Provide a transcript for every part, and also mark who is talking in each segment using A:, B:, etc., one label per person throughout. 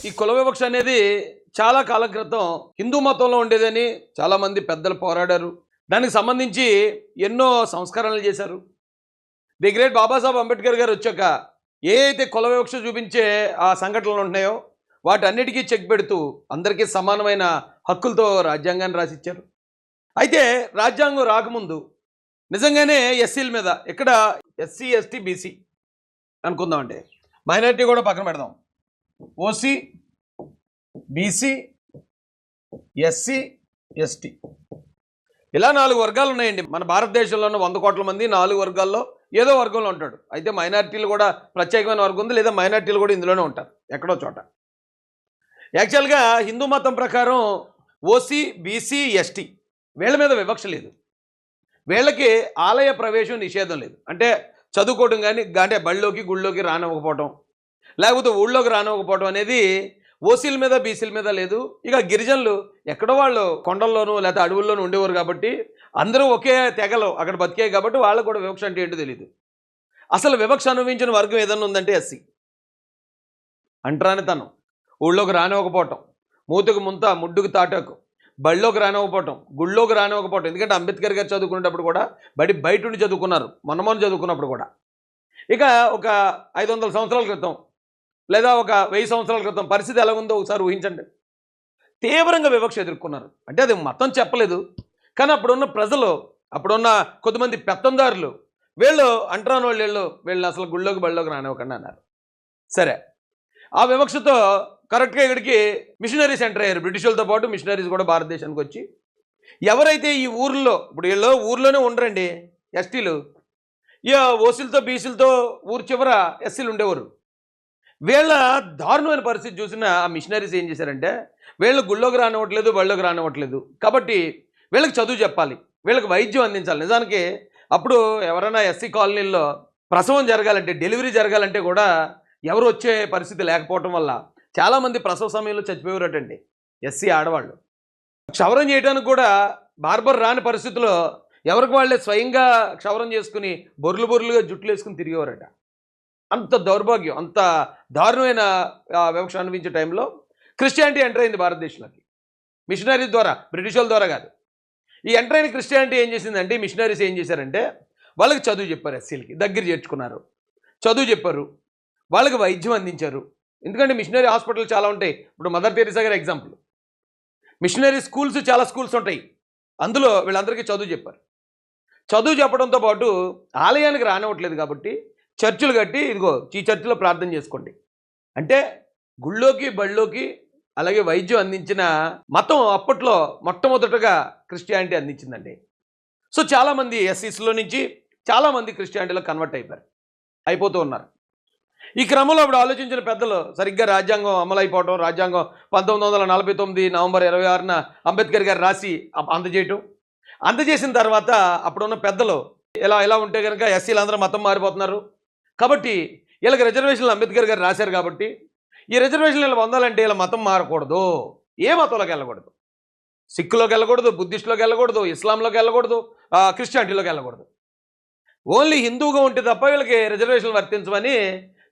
A: ఈ కుల వివక్ష అనేది చాలా కాలం క్రితం హిందూ మతంలో ఉండేదని చాలామంది పెద్దలు పోరాడారు. దానికి సంబంధించి ఎన్నో సంస్కరణలు చేశారు. ది గ్రేట్ బాబాసాహెబ్ అంబేద్కర్ గారు వచ్చాక ఏ అయితే కుల వివక్ష చూపించే ఆ సంఘటనలు ఉన్నాయో వాటన్నిటికీ చెక్ పెడుతూ అందరికీ సమానమైన హక్కులతో రాజ్యాంగాన్ని రాసిచ్చారు. అయితే రాజ్యాంగం రాకముందు నిజంగానే ఎస్సీల మీద ఇక్కడ ఎస్సీ ఎస్టీ బీసీ అనుకుందామంటే మైనారిటీ కూడా పక్కన పెడదాం. ఓసీ బీసీ ఎస్సీ ఎస్టీ ఇలా 4 వర్గాలు ఉన్నాయండి. మన భారతదేశంలో ఉన్న 100 కోట్ల మంది 4 వర్గాల్లో ఏదో వర్గంలో ఉంటాడు. అయితే మైనారిటీలు కూడా ప్రత్యేకమైన వర్గం ఉంది, లేదా మైనారిటీలు కూడా ఇందులోనే ఉంటారు ఎక్కడో చోట. యాక్చువల్గా హిందూ మతం ప్రకారం ఓసీ బీసీ ఎస్టీ వీళ్ళ మీద వివక్ష లేదు. వీళ్ళకి ఆలయ ప్రవేశం నిషేధం లేదు. అంటే చదువుకోవడం కానీ అంటే బళ్ళలోకి గుళ్ళోకి రానివ్వకపోవటం, లేకపోతే ఊళ్ళోకి రానివ్వకపోవడం అనేది ఓసీల మీద బీసీల మీద లేదు. ఇక గిరిజనులు ఎక్కడో వాళ్ళు కొండల్లోనూ లేకపోతే అడవుల్లోనూ ఉండేవారు కాబట్టి అందరూ ఒకే తెగలు అక్కడ బతికాయి కాబట్టి వాళ్ళకు కూడా వివక్ష అంటే ఏంటో తెలియదు. అసలు వివక్ష అనుభవించిన వర్గం ఏదన్నా ఉందంటే ఎస్సీ. అంటరానితనం, ఊళ్ళోకి రానివ్వకపోవటం, మూతకు ముంత ముడ్డుకు తాటాకు, బళ్ళలోకి రానివ్వకపోవటం, గుళ్ళోకి రానివ్వకపోవటం. ఎందుకంటే అంబేద్కర్ గారు చదువుకునేటప్పుడు కూడా బయట ఉండి చదువుకున్నారు, మొన్న చదువుకున్నప్పుడు కూడా. ఇక ఒక 500 సంవత్సరాల క్రితం లేదా ఒక 1000 సంవత్సరాల క్రితం పరిస్థితి ఎలా ఉందో ఒకసారి ఊహించండి. తీవ్రంగా వివక్ష ఎదుర్కొన్నారు. అంటే అది మతం చెప్పలేదు, కానీ అప్పుడున్న ప్రజలు, అప్పుడున్న కొద్దిమంది పెత్తందారులు వీళ్ళు అంటరాని వీళ్ళు అసలు గుళ్ళోకి బళ్ళలోకి రానివ్వకండి అన్నారు. సరే, ఆ వివక్షతో కరెక్ట్గా ఇక్కడికి మిషనరీస్ ఎంటర్ అయ్యారు. బ్రిటిషులతో పాటు మిషనరీస్ కూడా భారతదేశానికి వచ్చి ఎవరైతే ఈ ఊర్లో, ఇప్పుడు వీళ్ళు ఊర్లోనే ఉండరండి ఎస్టీలు, ఇక ఓసీలతో బీసీలతో ఊరు చివర ఎస్సీలు ఉండేవారు. వీళ్ళ దారుణమైన పరిస్థితి చూసిన ఆ మిషనరీస్ ఏం చేశారంటే వీళ్ళు గుళ్ళోకి రానివ్వట్లేదు, బళ్ళలోకి రానివ్వట్లేదు కాబట్టి వీళ్ళకి చదువు చెప్పాలి, వీళ్ళకి వైద్యం అందించాలి. నిజానికి అప్పుడు ఎవరైనా ఎస్సీ కాలనీల్లో ప్రసవం జరగాలంటే, డెలివరీ జరగాలంటే కూడా ఎవరు వచ్చే పరిస్థితి లేకపోవటం వల్ల చాలామంది ప్రసవ సమయంలో చచ్చిపోయేవారటండి ఎస్సీ ఆడవాళ్ళు. క్షవరం చేయడానికి కూడా బార్బర్ రాని పరిస్థితిలో ఎవరికి వాళ్ళే స్వయంగా క్షవరం చేసుకుని బొర్లుగా జుట్లు వేసుకుని తిరిగేవారట. అంత దౌర్భాగ్యం, అంత దారుణమైన వివక్ష అనిపించే టైంలో క్రిస్టియానిటీ ఎంటర్ అయింది భారతదేశంలోకి. మిషనరీస్ ద్వారా, బ్రిటిష్ ద్వారా కాదు. ఈ ఎంటర్ అయిన క్రిస్టియానిటీ ఏం చేసిందంటే, మిషనరీస్ ఏం చేశారంటే వాళ్ళకి చదువు చెప్పారు, ఎస్సీలకి దగ్గర చేర్చుకున్నారు, చదువు చెప్పారు, వాళ్ళకి వైద్యం అందించారు. ఎందుకంటే మిషనరీ హాస్పిటల్ చాలా ఉంటాయి. ఇప్పుడు మదర్ తెరీసా గారు ఎగ్జాంపుల్. మిషనరీ స్కూల్స్ చాలా స్కూల్స్ ఉంటాయి, అందులో వీళ్ళందరికీ చదువు చెప్పారు. చదువు చెప్పడంతో పాటు ఆలయానికి రానివ్వట్లేదు కాబట్టి చర్చిలు కట్టి, ఇదిగో ఈ చర్చిలో ప్రార్థన చేసుకోండి అంటే గుళ్ళోకి బళ్ళలోకి అలాగే వైద్యం అందించిన మతం అప్పట్లో మొట్టమొదటగా క్రిస్టియానిటీ అందించిందండి. సో చాలామంది ఎస్సీస్లో నుంచి చాలామంది క్రిస్టియానిటీలో కన్వర్ట్ అయిపోతూ ఉన్నారు. ఈ క్రమంలో అప్పుడు ఆలోచించిన పెద్దలు సరిగ్గా రాజ్యాంగం అమలైపోవడం, రాజ్యాంగం 1949 నవంబర్ 26న అంబేద్కర్ గారు రాసి అందజేసిన తర్వాత అప్పుడున్న పెద్దలు ఇలా ఉంటే కనుక ఎస్సీలు అందరూ మతం మారిపోతున్నారు కాబట్టి వీళ్ళకి రిజర్వేషన్లు అంబేద్కర్ గారు రాశారు కాబట్టి ఈ రిజర్వేషన్లు వీళ్ళు పొందాలంటే వీళ్ళ మతం మారకూడదు. ఏ మతంలోకి వెళ్ళకూడదు, సిక్కులోకి వెళ్ళకూడదు, బుద్ధిస్టులోకి వెళ్ళకూడదు, ఇస్లాంలోకి వెళ్ళకూడదు, క్రిస్టియానిటీలోకి వెళ్ళకూడదు. ఓన్లీ హిందూగా ఉంటే తప్ప వీళ్ళకి రిజర్వేషన్లు వర్తించమని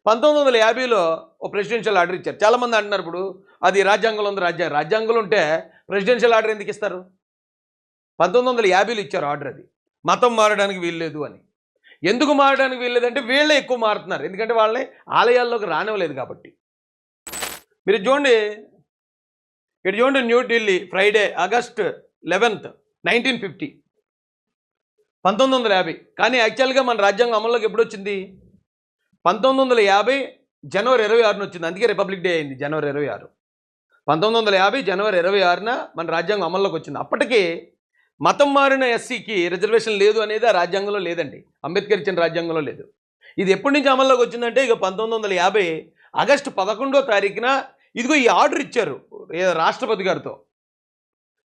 A: 1950లో ఓ ప్రెసిడెన్షియల్ ఆర్డర్ ఇచ్చారు. చాలామంది అంటున్నారు ఇప్పుడు అది రాజ్యాంగంలో ఉంది. రాజ్యాంగంలో ఉంటే ప్రెసిడెన్షియల్ ఆర్డర్ ఎందుకు ఇస్తారు? 1950లో ఇచ్చారు ఆర్డర్. అది మతం మారడానికి వీల్లేదు అని. ఎందుకు మారడానికి వీల్లేదంటే వీళ్ళే ఎక్కువ మారుతున్నారు, ఎందుకంటే వాళ్ళని ఆలయాల్లోకి రానివ్వలేదు కాబట్టి. మీరు చూడండి, ఇటు చూడండి, న్యూఢిల్లీ ఫ్రైడే ఆగస్ట్ 11, 1950, 1950. కానీ యాక్చువల్గా మన రాజ్యాంగం అమల్లోకి ఎప్పుడు వచ్చింది? 1950 జనవరి 26న వచ్చింది. అందుకే రిపబ్లిక్ డే అయింది జనవరి 26. 1950 జనవరి 26న మన రాజ్యాంగం అమల్లోకి వచ్చింది. అప్పటికి మతం మారిన ఎస్సీకి రిజర్వేషన్ లేదు అనేది ఆ రాజ్యాంగంలో లేదండి, అంబేద్కర్ ఇచ్చిన రాజ్యాంగంలో లేదు. ఇది ఎప్పటి నుంచి అమల్లోకి వచ్చిందంటే ఇక 1950 ఆగస్టు 11వ తారీఖున ఇదిగో ఈ ఆర్డర్ ఇచ్చారు రాష్ట్రపతి గారితో.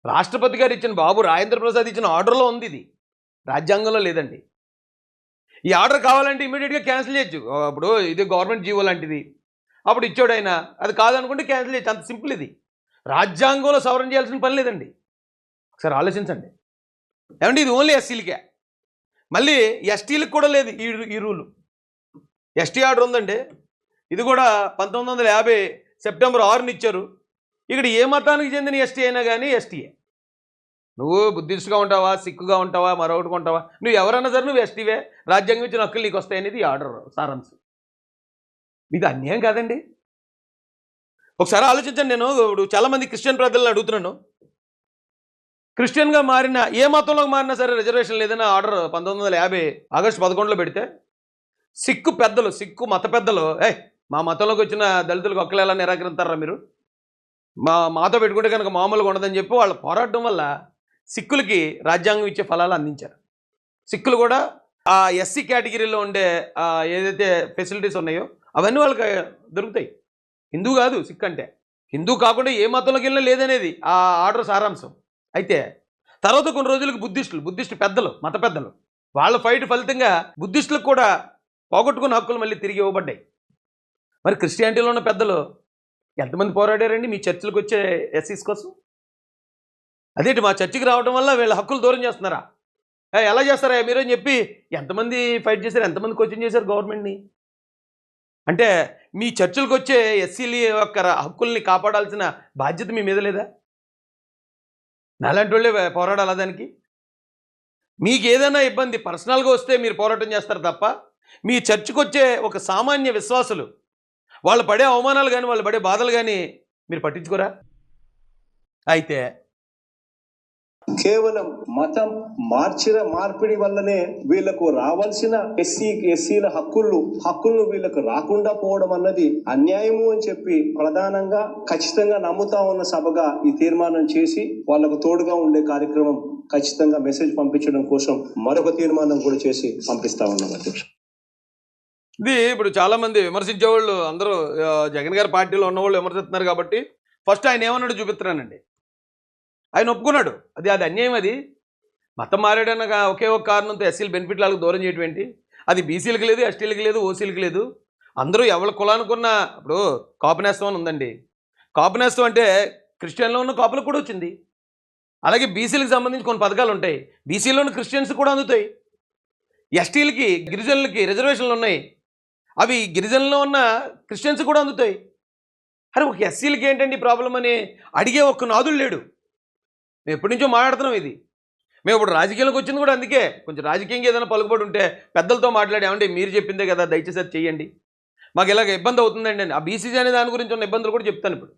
A: రాష్ట్రపతి గారు ఇచ్చిన, బాబు రాజేంద్ర ప్రసాద్ ఇచ్చిన ఆర్డర్లో ఉంది, ఇది రాజ్యాంగంలో లేదండి. ఈ ఆర్డర్ కావాలంటే ఇమీడియట్గా క్యాన్సిల్ చేయొచ్చు. అప్పుడు ఇది గవర్నమెంట్ జీవో లాంటిది, అప్పుడు ఇచ్చాడు ఆయన. అది కాదనుకుంటే క్యాన్సిల్ చేయొచ్చు, అంత సింపుల్. ఇది రాజ్యాంగంలో సవరణ చేయాల్సిన పని లేదండి. ఒకసారి ఆలోచించండి. ఏమంటే ఇది ఓన్లీ ఎస్సీలకే, మళ్ళీ ఎస్టీలకు కూడా లేదు ఈ రూలు. ఎస్టీ ఆర్డర్ ఉందండి, ఇది కూడా 1950 సెప్టెంబర్ 6ని ఇచ్చారు. ఇక్కడ ఏ మతానికి చెందిన ఎస్టీ అయినా కానీ ఎస్టీయే. నువ్వు బుద్ధిస్ట్గా ఉంటావా, సిక్కుగా ఉంటావా, మరొకటి ఉంటావా, నువ్వు ఎవరన్నా సరే నువ్వు ఎస్టీవే, రాజ్యాంగం ఇచ్చిన హక్కులు నీకు వస్తాయనేది ఈ ఆర్డర్ సారాంశం. ఇది అన్యాయం కాదండి? ఒకసారి ఆలోచించండి. నేను ఇప్పుడు చాలామంది క్రిస్టియన్ ప్రజలను అడుగుతున్నాను, క్రిస్టియన్గా మారిన ఏ మతంలోకి మారినా సరే రిజర్వేషన్ లేదని ఆర్డర్ 1950 ఆగస్టు 11లో పెడితే సిక్కు మత పెద్దలు మా మతంలోకి వచ్చిన దళితులకు హక్కులు ఎలా నిరాకరిస్తారా మీరు, మాతో పెట్టుకుంటే కనుక మామూలుగా ఉండదని చెప్పి వాళ్ళు పోరాటం వల్ల సిక్కులకి రాజ్యాంగం ఇచ్చే ఫలాలు అందించారు. సిక్కులు కూడా ఆ ఎస్సీ కేటగిరీలో ఉండే ఏదైతే ఫెసిలిటీస్ ఉన్నాయో అవన్నీ వాళ్ళకి దొరుకుతాయి. హిందూ కాదు సిక్ అంటే, హిందూ కాకుండా ఏ మతంలోకి వెళ్ళినా లేదనేది ఆ ఆర్డర్ సారాంశం. అయితే తర్వాత కొన్ని రోజులకు బుద్ధిస్టు పెద్దలు, మత పెద్దలు, వాళ్ళ ఫైట్ ఫలితంగా బుద్ధిస్టులకు కూడా పోగొట్టుకున్న హక్కులు మళ్ళీ తిరిగి ఇవ్వబడ్డాయి. మరి క్రిస్టియానిటీలో ఉన్న పెద్దలు ఎంతమంది పోరాడారండి మీ చర్చిలకు వచ్చే ఎస్సీస్ కోసం? అదేంటి మా చర్చికి రావడం వల్ల వీళ్ళ హక్కులు దూరం చేస్తున్నారా, ఎలా చేస్తారా మీరు అని చెప్పి ఎంతమంది ఫైట్ చేశారు, ఎంతమంది క్వశ్చన్ చేశారు గవర్నమెంట్ని? అంటే మీ చర్చిలకు వచ్చే ఎస్సీల యొక్క హక్కుల్ని కాపాడాల్సిన బాధ్యత మీ మీద లేదా? నాలాంటి వాళ్ళే పోరాడాలా దానికి? మీకు ఏదైనా ఇబ్బంది పర్సనల్గా వస్తే మీరు పోరాటం చేస్తారు తప్ప మీ చర్చికి వచ్చే ఒక సామాన్య విశ్వాసులు వాళ్ళు పడే అవమానాలు కానీ వాళ్ళు పడే బాధలు కానీ మీరు పట్టించుకోరా? అయితే
B: కేవలం మతం మార్పిడి వల్లనే వీళ్లకు రావాల్సిన ఎస్సీల హక్కులను వీళ్లకు రాకుండా పోవడం అన్నది అన్యాయము అని చెప్పి ప్రధానంగా ఖచ్చితంగా నమ్ముతా ఉన్న సభగా ఈ తీర్మానం చేసి వాళ్లకు తోడుగా ఉండే కార్యక్రమం ఖచ్చితంగా మెసేజ్ పంపించడం కోసం మరొక తీర్మానం కూడా చేసి పంపిస్తా ఉన్నాం అధ్యక్ష.
A: ఇది ఇప్పుడు చాలా మంది విమర్శించే వాళ్ళు అందరూ జగన్ గారి పార్టీలో ఉన్న వాళ్ళు విమర్శిస్తున్నారు కాబట్టి ఫస్ట్ ఆయన ఏమన్నాడు చూపిస్తున్నానండి. ఆయన ఒప్పుకున్నాడు అది అన్యాయం, అది మతం మారాడనగా ఒకే ఒక కారణంతో ఎస్సీల బెనిఫిట్లు వాళ్ళకి దూరం చేయడం ఏంటి? అది బీసీలకు లేదు, ఎస్టీలకు లేదు, ఓసీలకు లేదు. అందరూ ఎవరి కులానుకున్న ఇప్పుడు కాపునేస్తం అని ఉందండి. కాపునేస్తం అంటే క్రిస్టియన్లో ఉన్న కాపులకు కూడా వచ్చింది. అలాగే బీసీలకు సంబంధించి కొన్ని పథకాలు ఉంటాయి, బీసీలో ఉన్న క్రిస్టియన్స్ కూడా అందుతాయి. ఎస్టీలకి గిరిజనులకి రిజర్వేషన్లు ఉన్నాయి, అవి గిరిజనుల్లో ఉన్న క్రిస్టియన్స్ కూడా అందుతాయి. అరే ఒక ఎస్సీలకి ఏంటండి ప్రాబ్లం అని అడిగే ఒక్క నాదుడు లేడు. మేము ఎప్పటి నుంచో మాట్లాడుతున్నాం ఇది. మేము ఇప్పుడు రాజకీయాలకు వచ్చింది కూడా అందుకే. కొంచెం రాజకీయంగా ఏదైనా పలుకుబడి ఉంటే పెద్దలతో మాట్లాడామంటే మీరు చెప్పిందే కదా దయచేసి అది చెయ్యండి, మాకు ఇలాగ ఇబ్బంది అవుతుందండి అని. ఆ బీసీసీ అనే దాని గురించి ఉన్న ఇబ్బందులు కూడా చెప్తాను ఇప్పుడు.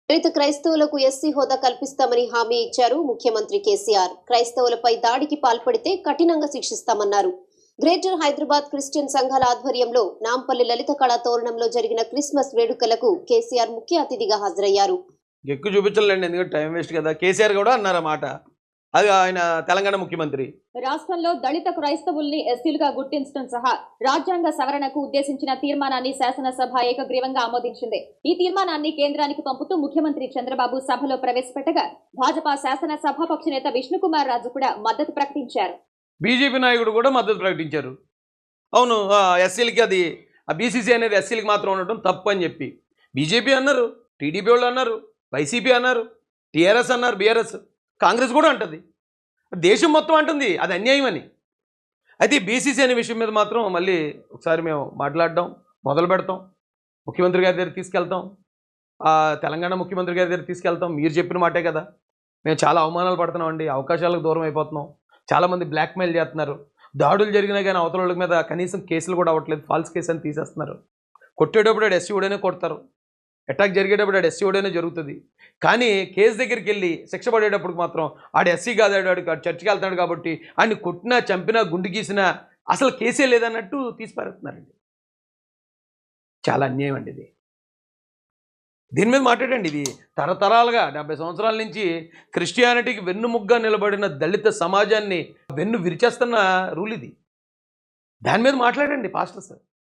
C: దళిత క్రైస్తవులకు ఎస్సీ హోదా కల్పిస్తామని హామీ ఇచ్చారు ముఖ్యమంత్రి కేసీఆర్. క్రైస్తవులపై దాడికి పాల్పడితే కఠినంగా శిక్షిస్తామన్నారు. గ్రేటర్ హైదరాబాద్ క్రిస్టియన్ సంఘాల ఆధ్వర్యంలో నాంపల్లి లలిత కళా తోరణంలో జరిగిన క్రిస్మస్ వేడుకలకు కేసీఆర్ ముఖ్య అతిథిగా హాజరయ్యారు.
A: ఎక్కువ చూపించలేండి ఎందుకంటే టైం వేస్ట్ కదా. కేసీఆర్ కూడా అన్నారన్నమాట, అది ఆయన తెలంగాణ ముఖ్యమంత్రి.
D: రాష్ట్రంలో దళిత క్రైస్తవుల్ని ఎస్సీలుగా గుర్తించడం సహా రాజ్యాంగ సవరణకు ఉద్దేశించిన తీర్మానాన్ని శాసనసభ ఏకగ్రీవంగా ఆమోదించింది. ఈ తీర్మానాన్ని కేంద్రానికి పంపుతూ ముఖ్యమంత్రి చంద్రబాబు సభలో ప్రవేశపెట్టగా భాజపా శాసన సభాపక్ష నేత విష్ణుకుమార్ రాజు కూడా మద్దతు ప్రకటించారు.
A: బీజేపీ నాయకుడు కూడా మద్దతు ప్రకటించారు. అవును, ఎస్సీలకి అది ఆ బీసీసీ అనేది ఎస్సీలకి మాత్రం ఉండటం తప్పు అని చెప్పి బీజేపీ అన్నారు, టీడీపీ వాళ్ళు అన్నారు, వైసీపీ అన్నారు, టీఆర్ఎస్ అన్నారు, బీఆర్ఎస్, కాంగ్రెస్ కూడా అంటుంది, దేశం మొత్తం అంటుంది అది అన్యాయం అని. అయితే బీసీసీ అనే విషయం మీద మాత్రం మళ్ళీ ఒకసారి మేము మాట్లాడడం మొదలు పెడతాం, ముఖ్యమంత్రి గారి దగ్గర తీసుకెళ్తాం, తెలంగాణ ముఖ్యమంత్రి గారి దగ్గర తీసుకెళ్తాం. మీరు చెప్పిన మాటే కదా, మేము చాలా అవమానాలు పడుతున్నాం అండి, అవకాశాలకు దూరం అయిపోతున్నాం, చాలామంది బ్లాక్మెయిల్ చేస్తున్నారు, దాడులు జరిగినా కానీ అవతల వాళ్ళ మీద కనీసం కేసులు కూడా అవ్వట్లేదు, ఫాల్స్ కేసు అని తీసేస్తున్నారు. కొట్టేటప్పుడు ఆడు ఎస్సీ ఓడేనే కొడతారు, అటాక్ జరిగేటప్పుడు ఆడు ఎస్సీ ఓడేనే జరుగుతుంది. కానీ కేసు దగ్గరికి వెళ్ళి శిక్ష పడేటప్పుడు మాత్రం ఆడు ఎస్సీ కాదు, ఆడు చర్చికి వెళ్తాడు కాబట్టి ఆడిని కొట్టినా చంపినా గుండు గీసినా అసలు కేసే లేదన్నట్టు తీసిపారేస్తున్నారండి. చాలా అన్యాయం అండి ఇది. దీని మీద మాట్లాడండి. ఇది తరతరాలుగా 70 సంవత్సరాల నుంచి క్రిస్టియానిటీకి వెన్నుముగ్గా నిలబడిన దళిత సమాజాన్ని వెన్ను విరిచేస్తున్న రూల్ ఇది. దాని మీద మాట్లాడండి పాస్టర్ సార్.